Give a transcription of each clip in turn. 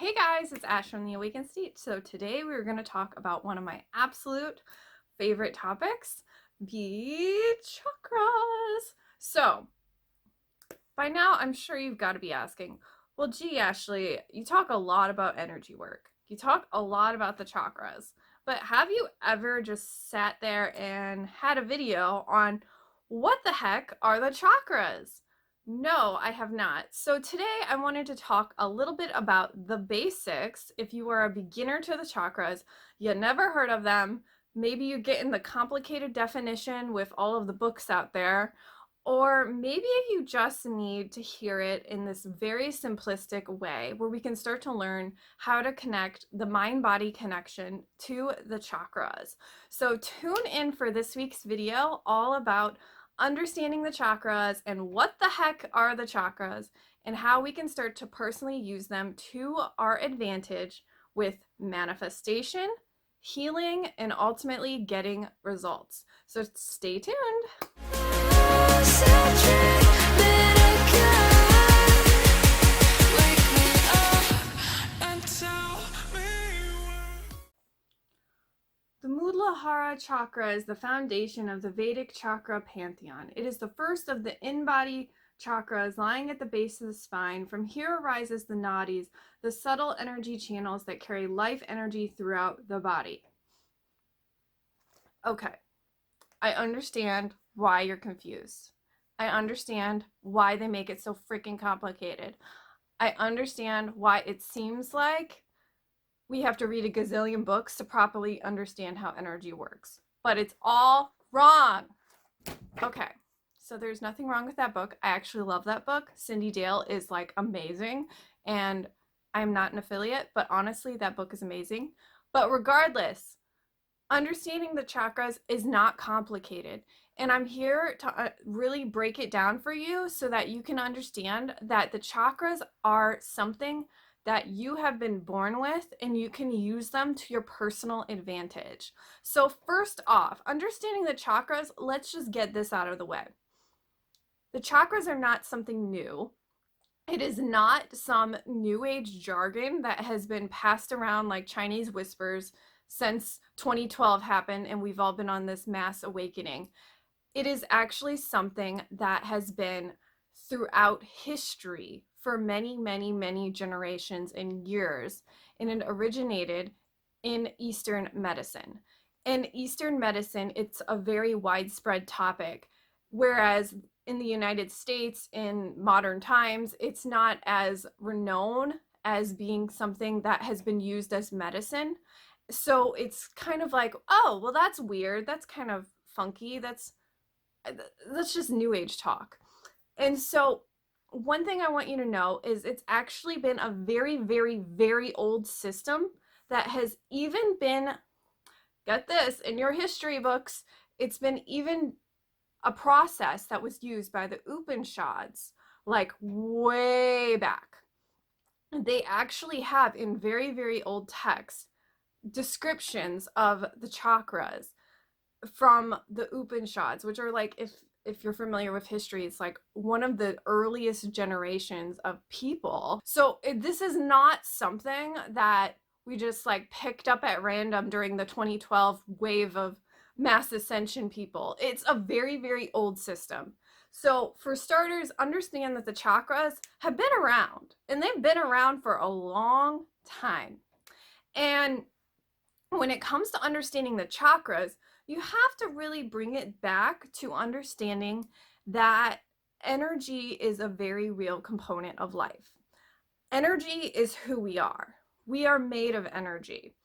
Hey guys, it's Ash from the Awakened State. So today we're going to talk about one of my absolute favorite topics, the chakras. So by now I'm sure you've got to be asking, well, gee, Ashley, you talk a lot about energy work. You talk a lot about the chakras, but have you ever just sat there and had a video on what the heck are the chakras? No, I have not. So today I wanted to talk a little bit about the basics. If you are a beginner to the chakras, you never heard of them, maybe you get in the complicated definition with all of the books out there, or maybe you just need to hear it in this very simplistic way where we can start to learn how to connect the mind-body connection to the chakras. So tune in for this week's video all about understanding the chakras and what the heck are the chakras and how we can start to personally use them to our advantage with manifestation, healing, and ultimately getting results. So stay tuned. The Mudlahara Chakra is the foundation of the Vedic chakra pantheon. It is the first of the in-body chakras lying at the base of the spine. From here arises the nadis, the subtle energy channels that carry life energy throughout the body. Okay, I understand why you're confused. I understand why they make it so freaking complicated. I understand why it seems like we have to read a gazillion books to properly understand how energy works. But it's all wrong. Okay, so there's nothing wrong with that book. I actually love that book. Cindy Dale is like amazing, and I'm not an affiliate, but honestly, that book is amazing. But regardless, understanding the chakras is not complicated. And I'm here to really break it down for you so that you can understand that the chakras are something that you have been born with and you can use them to your personal advantage. So first off, understanding the chakras, let's just get this out of the way. The chakras are not something new. It is not some new age jargon that has been passed around like Chinese whispers since 2012 happened and we've all been on this mass awakening. It is actually something that has been throughout history for many, many, many generations and years, and it originated in Eastern medicine. In Eastern medicine, it's a very widespread topic, whereas in the United States in modern times, it's not as renowned as being something that has been used as medicine. So it's kind of like, oh, well, that's weird. That's kind of funky. That's just new age talk. And so one thing I want you to know is it's actually been a very, very, very old system that has even been, get this, in your history books, it's been even a process that was used by the Upanishads, like way back. They actually have in very, very old texts descriptions of the chakras from the Upanishads, which are like, if you're familiar with history, it's like one of the earliest generations of people. So this is not something that we just like picked up at random during the 2012 wave of mass ascension people. It's a very, very old system. So for starters, understand that the chakras have been around, and they've been around for a long time. And when it comes to understanding the chakras, you have to really bring it back to understanding that energy is a very real component of life. Energy is who we are. We are made of energy.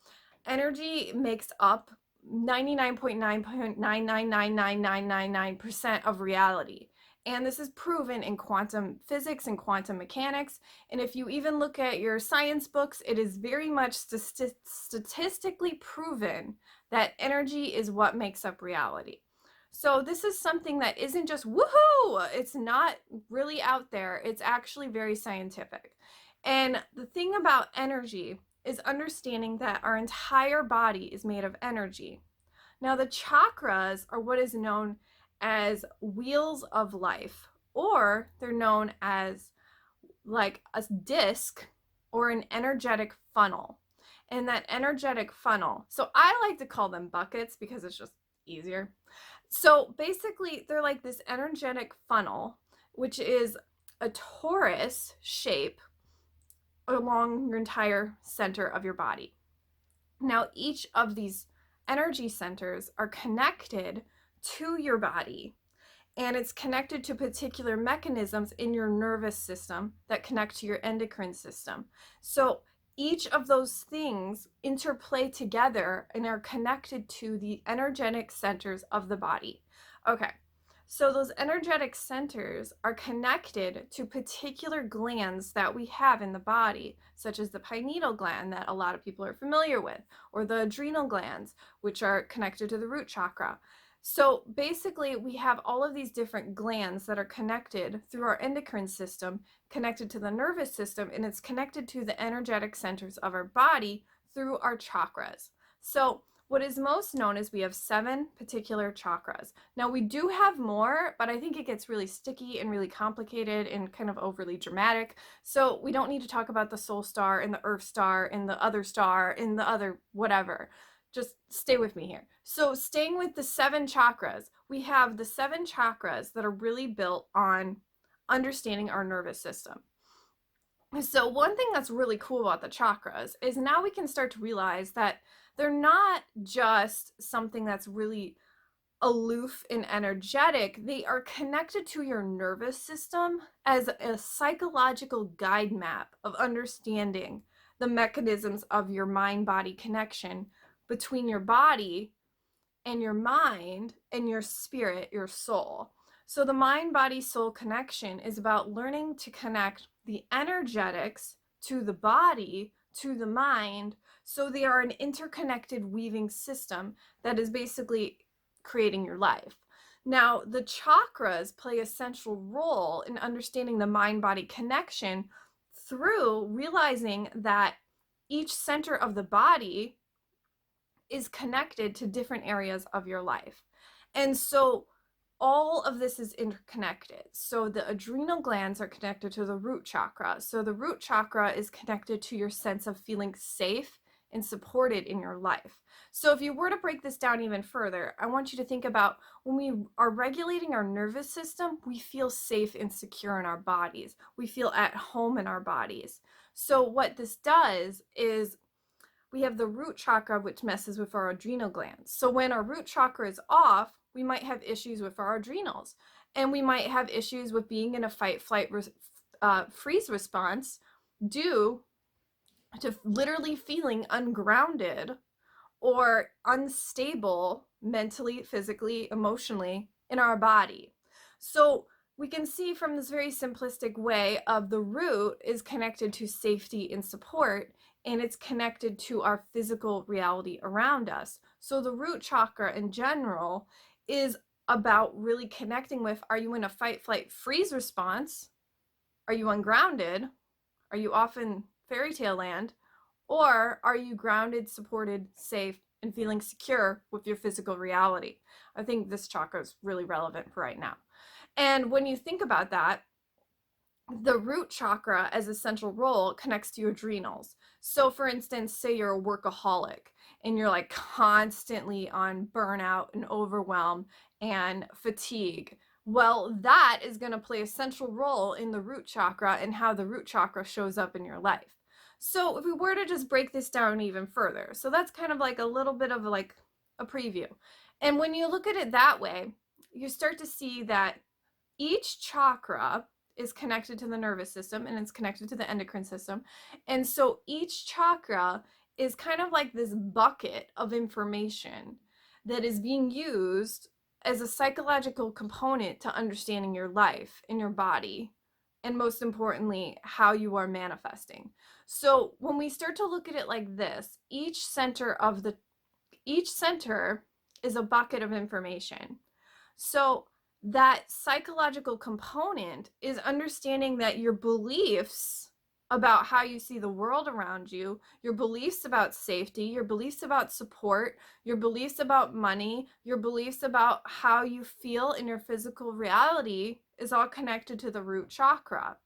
Energy makes up 99.9999999% of reality. And this is proven in quantum physics and quantum mechanics. And if you even look at your science books, it is very much statistically proven that energy is what makes up reality. So this is something that isn't just woohoo, it's not really out there. It's actually very scientific. And the thing about energy is understanding that our entire body is made of energy. Now the chakras are what is known as wheels of life, or they're known as like a disc or an energetic funnel. And that energetic funnel, so I like to call them buckets because it's just easier. So basically, they're like this energetic funnel, which is a torus shape along your entire center of your body. Now, each of these energy centers are connected to your body, and it's connected to particular mechanisms in your nervous system that connect to your endocrine system. So each of those things interplay together and are connected to the energetic centers of the body. Okay, so those energetic centers are connected to particular glands that we have in the body, such as the pineal gland that a lot of people are familiar with, or the adrenal glands, which are connected to the root chakra. So basically, we have all of these different glands that are connected through our endocrine system, connected to the nervous system, and it's connected to the energetic centers of our body through our chakras. So what is most known is we have 7 particular chakras. Now, we do have more, but I think it gets really sticky and really complicated and kind of overly dramatic. So we don't need to talk about the soul star and the earth star and the other whatever. Just stay with me here. So staying with the 7 chakras, we have the 7 chakras that are really built on understanding our nervous system. So one thing that's really cool about the chakras is now we can start to realize that they're not just something that's really aloof and energetic. They are connected to your nervous system as a psychological guide map of understanding the mechanisms of your mind-body connection between your body and your mind and your spirit, your soul. So the mind-body-soul connection is about learning to connect the energetics to the body, to the mind, so they are an interconnected weaving system that is basically creating your life. Now, the chakras play a central role in understanding the mind-body connection through realizing that each center of the body is connected to different areas of your life. And so all of this is interconnected. So the adrenal glands are connected to the root chakra. So the root chakra is connected to your sense of feeling safe and supported in your life. So if you were to break this down even further, I want you to think about when we are regulating our nervous system, we feel safe and secure in our bodies. We feel at home in our bodies. So what this does is we have the root chakra, which messes with our adrenal glands. So when our root chakra is off, we might have issues with our adrenals, and we might have issues with being in a fight, flight, freeze response due to literally feeling ungrounded or unstable mentally, physically, emotionally in our body. So we can see from this very simplistic way of the root is connected to safety and support, and it's connected to our physical reality around us. So the root chakra in general is about really connecting with, are you in a fight, flight, freeze response? Are you ungrounded? Are you off in fairy tale land? Or are you grounded, supported, safe, and feeling secure with your physical reality? I think this chakra is really relevant for right now. And when you think about that, the root chakra as a central role connects to your adrenals. So for instance, say you're a workaholic and you're like constantly on burnout and overwhelm and fatigue. Well, that is going to play a central role in the root chakra and how the root chakra shows up in your life. So if we were to just break this down even further, so that's kind of like a little bit of like a preview. And when you look at it that way, you start to see that each chakra is connected to the nervous system and it's connected to the endocrine system. And so each chakra is kind of like this bucket of information that is being used as a psychological component to understanding your life and your body, and most importantly, how you are manifesting. So when we start to look at it like this, each center is a bucket of information. So that psychological component is understanding that your beliefs about how you see the world around you, your beliefs about safety, your beliefs about support, your beliefs about money, your beliefs about how you feel in your physical reality is all connected to the root chakra.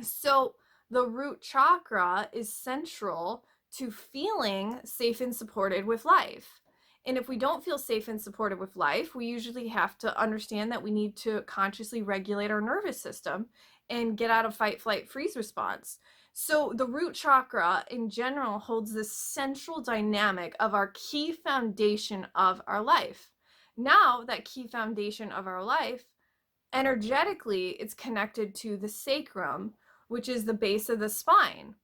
So The root chakra is central to feeling safe and supported with life. And if we don't feel safe and supported with life, we usually have to understand that we need to consciously regulate our nervous system and get out of fight, flight, freeze response. So the root chakra in general holds this central dynamic of our key foundation of our life. Now, that key foundation of our life, energetically, it's connected to the sacrum, which is the base of the spine.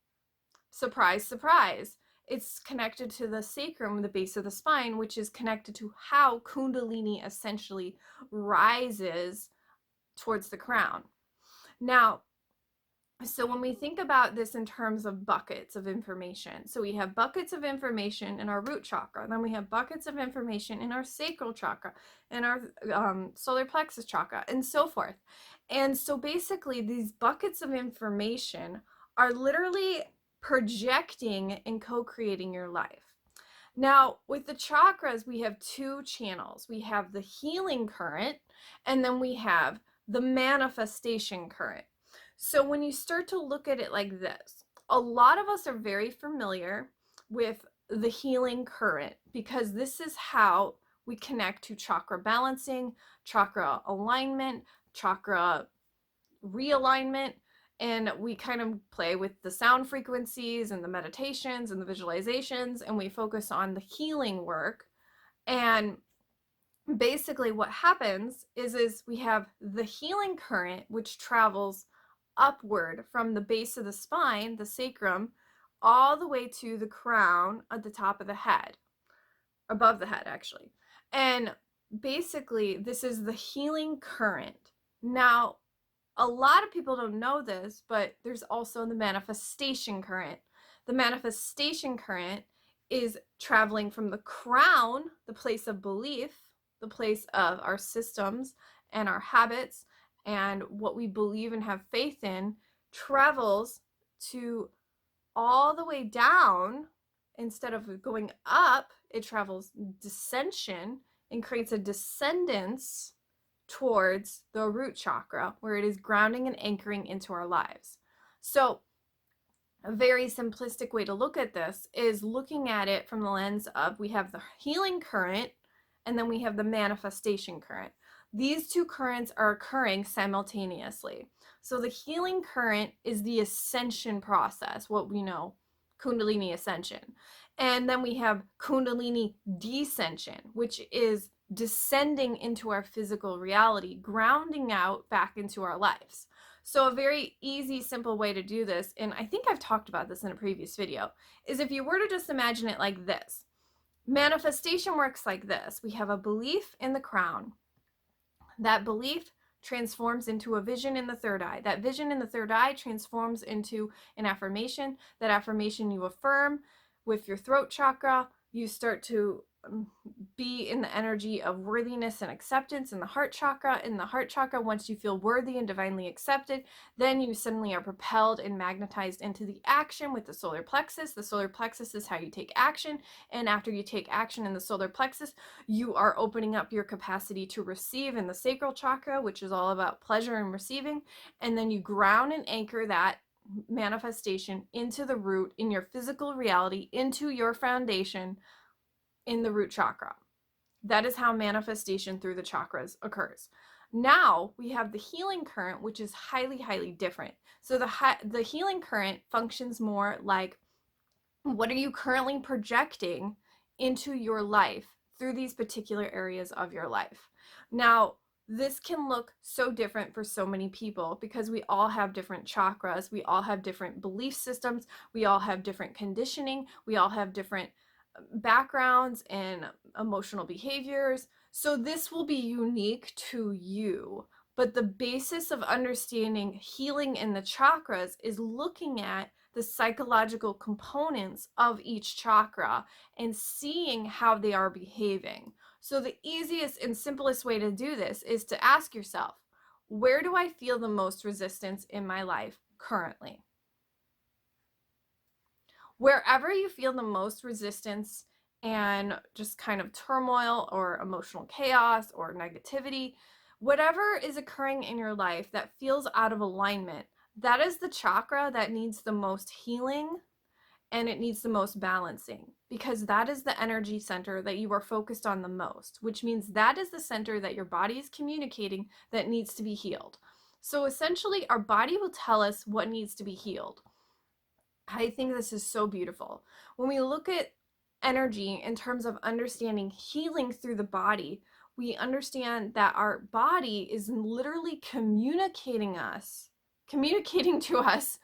Surprise, surprise. It's connected to the sacrum, the base of the spine, which is connected to how Kundalini essentially rises towards the crown. Now, so when we think about this in terms of buckets of information, so we have buckets of information in our root chakra, then we have buckets of information in our sacral chakra, in our solar plexus chakra, and so forth. And so basically these buckets of information are literally projecting and co-creating your life. Now, with the chakras, we have two channels. We have the healing current, and then we have the manifestation current. So when you start to look at it like this, a lot of us are very familiar with the healing current because this is how we connect to chakra balancing, chakra alignment, chakra realignment, and we kind of play with the sound frequencies and the meditations and the visualizations, and we focus on the healing work. And basically what happens is we have the healing current, which travels upward from the base of the spine, the sacrum, all the way to the crown at the top of the head, above the head actually. And basically this is the healing current. Now, a lot of people don't know this, but there's also the manifestation current. The manifestation current is traveling from the crown, the place of belief, the place of our systems and our habits and what we believe and have faith in, travels to all the way down. Instead of going up, it travels descension and creates a descendance towards the root chakra, where it is grounding and anchoring into our lives. So a very simplistic way to look at this is looking at it from the lens of we have the healing current and then we have the manifestation current. These two currents are occurring simultaneously. So the healing current is the ascension process, what we know, Kundalini ascension. And then we have Kundalini descension, which is descending into our physical reality, grounding out back into our lives. So a very easy, simple way to do this, and I think I've talked about this in a previous video, is if you were to just imagine it like this. Manifestation works like this. We have a belief in the crown. That belief transforms into a vision in the third eye. That vision in the third eye transforms into an affirmation. That affirmation you affirm with your throat chakra. You start to be in the energy of worthiness and acceptance in the heart chakra. In the heart chakra, once you feel worthy and divinely accepted, then you suddenly are propelled and magnetized into the action with the solar plexus. The solar plexus is how you take action. And after you take action in the solar plexus, you are opening up your capacity to receive in the sacral chakra, which is all about pleasure and receiving. And then you ground and anchor that manifestation into the root, in your physical reality, into your foundation in the root chakra. That is how manifestation through the chakras occurs. Now we have the healing current, which is highly, highly different. So the healing current functions more like, what are you currently projecting into your life through these particular areas of your life? Now, this can look so different for so many people because we all have different chakras. We all have different belief systems. We all have different conditioning. We all have different backgrounds and emotional behaviors. So this will be unique to you. But the basis of understanding healing in the chakras is looking at the psychological components of each chakra and seeing how they are behaving. So the easiest and simplest way to do this is to ask yourself, where do I feel the most resistance in my life currently? Wherever you feel the most resistance and just kind of turmoil or emotional chaos or negativity, whatever is occurring in your life that feels out of alignment, that is the chakra that needs the most healing and it needs the most balancing, because that is the energy center that you are focused on the most, which means that is the center that your body is communicating that needs to be healed. So essentially, our body will tell us what needs to be healed. I think this is so beautiful. When we look at energy in terms of understanding healing through the body, we understand that our body is literally communicating to us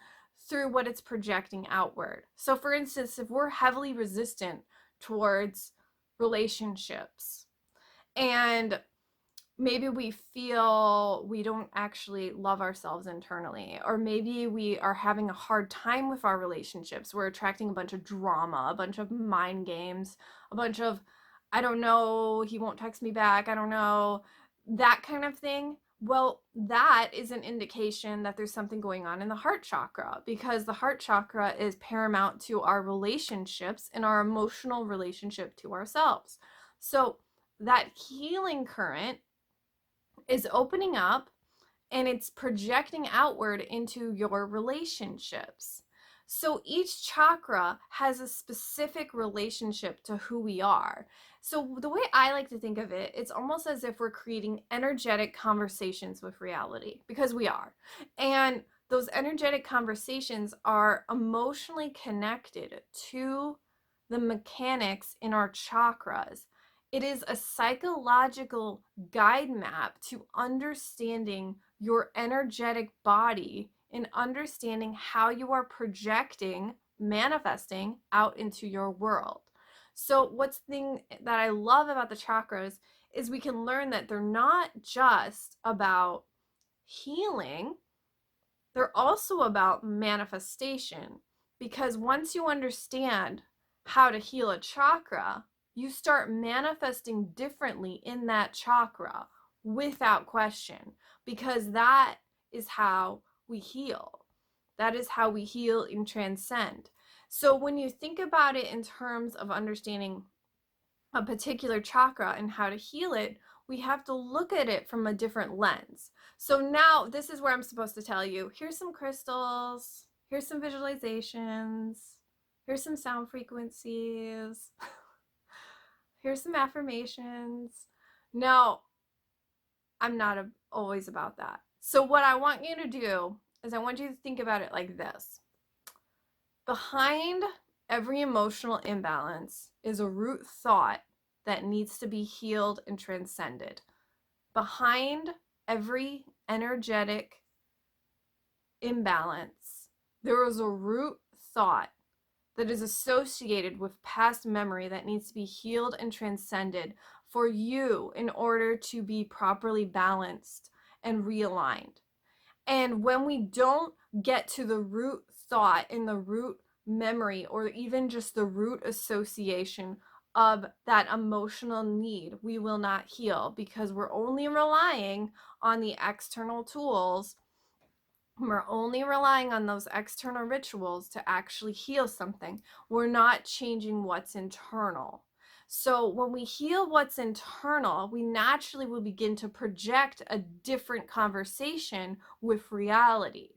through what it's projecting outward. So for instance, if we're heavily resistant towards relationships and maybe we feel we don't actually love ourselves internally, or maybe we are having a hard time with our relationships, we're attracting a bunch of drama, a bunch of mind games, a bunch of, I don't know, he won't text me back, I don't know, that kind of thing. Well, that is an indication that there's something going on in the heart chakra, because the heart chakra is paramount to our relationships and our emotional relationship to ourselves. So that healing current is opening up and it's projecting outward into your relationships. So each chakra has a specific relationship to who we are. So the way I like to think of it, it's almost as if we're creating energetic conversations with reality, because we are. And those energetic conversations are emotionally connected to the mechanics in our chakras. It is a psychological guide map to understanding your energetic body and understanding how you are projecting, manifesting out into your world. So what's the thing that I love about the chakras is we can learn that they're not just about healing, they're also about manifestation. Because once you understand how to heal a chakra, you start manifesting differently in that chakra without question, because that is how we heal. That is how we heal and transcend. So when you think about it in terms of understanding a particular chakra and how to heal it, we have to look at it from a different lens. So now this is where I'm supposed to tell you, here's some crystals, here's some visualizations, here's some sound frequencies, here's some affirmations. No, I'm not always about that. So what I want you to do is I want you to think about it like this. Behind every emotional imbalance is a root thought that needs to be healed and transcended. Behind every energetic imbalance, there is a root thought that is associated with past memory that needs to be healed and transcended for you in order to be properly balanced and realigned. And when we don't get to the root thought and the root memory, or even just the root association of that emotional need, we will not heal, because we're only relying on the external tools. We're only relying on those external rituals to actually heal something. We're not changing what's internal. So when we heal what's internal, we naturally will begin to project a different conversation with reality.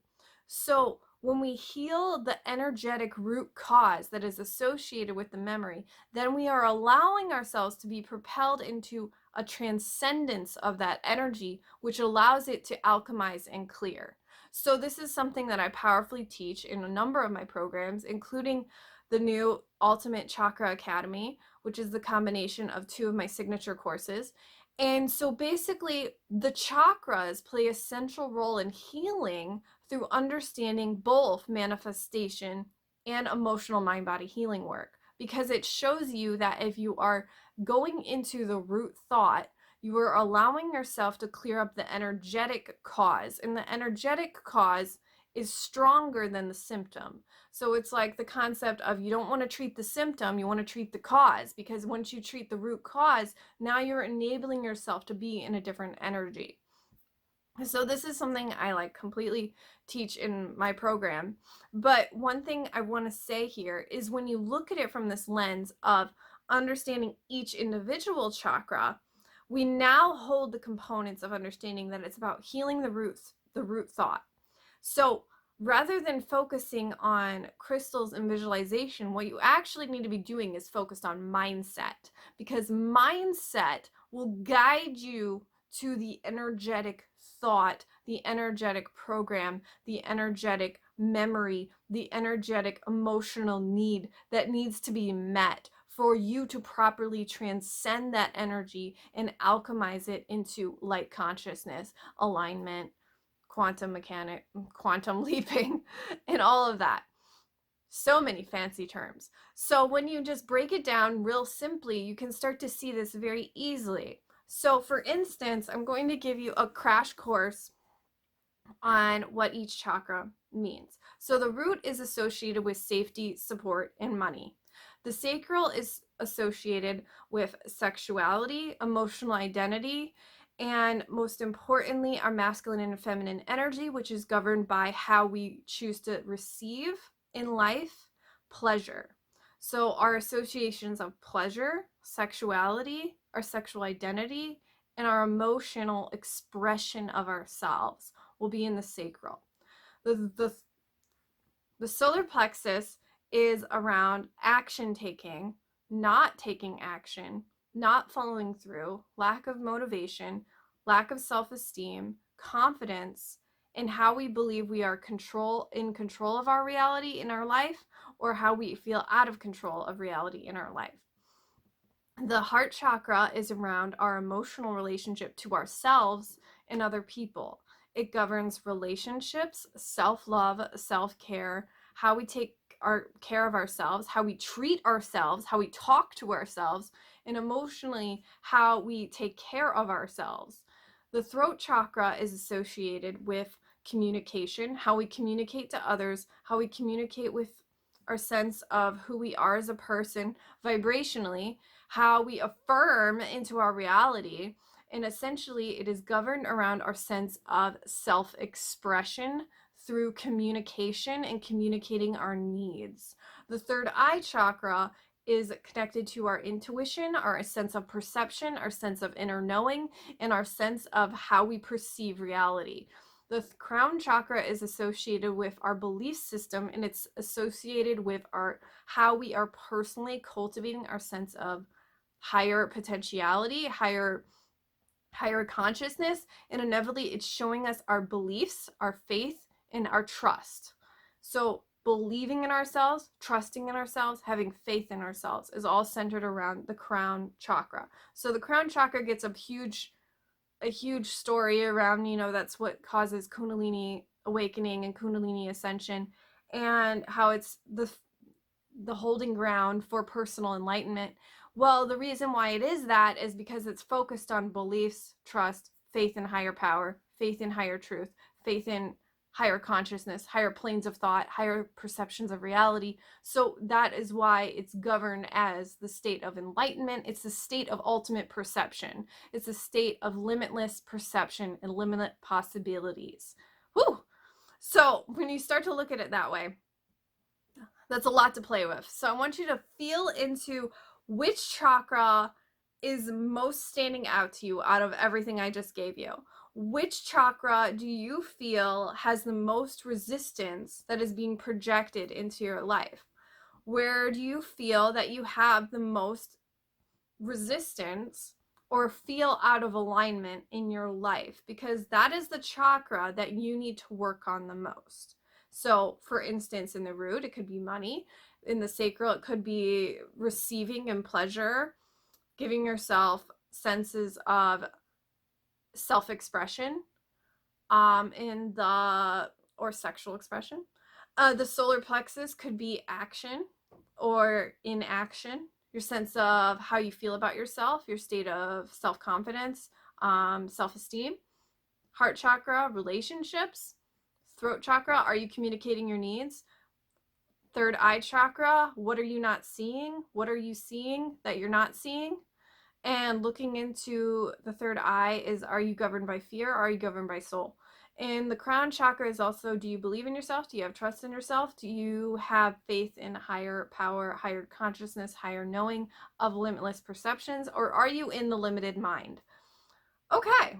So when we heal the energetic root cause that is associated with the memory, then we are allowing ourselves to be propelled into a transcendence of that energy, which allows it to alchemize and clear. So this is something that I powerfully teach in a number of my programs, including the new Ultimate Chakra Academy, which is the combination of two of my signature courses. And so basically, the chakras play a central role in healing through understanding both manifestation and emotional mind-body healing work, because it shows you that if you are going into the root thought, you are allowing yourself to clear up the energetic cause, and the energetic cause is stronger than the symptom. So it's like the concept of, you don't want to treat the symptom, you want to treat the cause, because once you treat the root cause, now you're enabling yourself to be in a different energy. So this is something I like completely teach in my program. But one thing I want to say here is, when you look at it from this lens of understanding each individual chakra, we now hold the components of understanding that it's about healing the root thought. So rather than focusing on crystals and visualization, what you actually need to be doing is focused on mindset, because mindset will guide you to the energetic thought, the energetic program, the energetic memory, the energetic emotional need that needs to be met for you to properly transcend that energy and alchemize it into light consciousness, alignment, quantum mechanic, quantum leaping, and all of that. So many fancy terms. So when you just break it down real simply, you can start to see this very easily. So for instance, I'm going to give you a crash course on what each chakra means. So the root is associated with safety, support, and money. The sacral is associated with sexuality, emotional identity, and most importantly, our masculine and feminine energy, which is governed by how we choose to receive in life pleasure. So our associations of pleasure, sexuality, our sexual identity, and our emotional expression of ourselves will be in the sacral. The solar plexus is around action taking, not taking action, not following through, lack of motivation, lack of self-esteem, confidence in how we believe we are in control of our reality in our life, or how we feel out of control of reality in our life. The heart chakra is around our emotional relationship to ourselves and other people. It governs relationships, self-love, self-care, how we take care of ourselves, how we treat ourselves, how we talk to ourselves, and emotionally, how we take care of ourselves. The throat chakra is associated with communication, how we communicate to others, how we communicate with our sense of who we are as a person vibrationally, how we affirm into our reality. And essentially, it is governed around our sense of self-expression through communication and communicating our needs. The third eye chakra is connected to our intuition, our sense of perception, our sense of inner knowing, and our sense of how we perceive reality. The crown chakra is associated with our belief system, and it's associated with how we are personally cultivating our sense of higher potentiality, higher consciousness, and inevitably it's showing us our beliefs, our faith, and our trust. So believing in ourselves, trusting in ourselves, having faith in ourselves is all centered around the crown chakra. So the crown chakra gets a huge story around, that's what causes Kundalini awakening and Kundalini ascension, and how it's the holding ground for personal enlightenment. Well, the reason why it is that is because it's focused on beliefs, trust, faith in higher power, faith in higher truth, faith in higher consciousness, higher planes of thought, higher perceptions of reality. So that is why it's governed as the state of enlightenment. It's the state of ultimate perception. It's a state of limitless perception and limitless possibilities. Whew! So when you start to look at it that way, that's a lot to play with. So I want you to feel into which chakra is most standing out to you out of everything I just gave you. Which chakra do you feel has the most resistance that is being projected into your life? Where do you feel that you have the most resistance or feel out of alignment in your life? Because that is the chakra that you need to work on the most. So for instance, in the root, it could be money. In the sacral, it could be receiving and pleasure, giving yourself senses of self-expression, or sexual expression. The solar plexus could be action or inaction, your sense of how you feel about yourself, your state of self-confidence, self-esteem. Heart chakra, relationships. Throat chakra, are you communicating your needs? Third eye chakra, what are you not seeing? What are you seeing that you're not seeing? And looking into the third eye is, are you governed by fear or are you governed by soul? And the crown chakra is also, do you believe in yourself? Do you have trust in yourself? Do you have faith in higher power, higher consciousness, higher knowing of limitless perceptions? Or are you in the limited mind? Okay,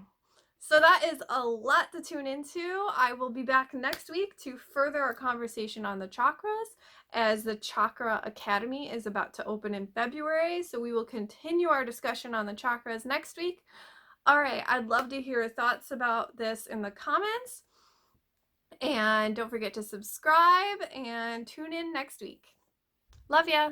So that is a lot to tune into. I will be back next week to further our conversation on the chakras, as the Chakra Academy is about to open in February. So we will continue our discussion on the chakras next week. All right, I'd love to hear your thoughts about this in the comments. And don't forget to subscribe and tune in next week. Love ya.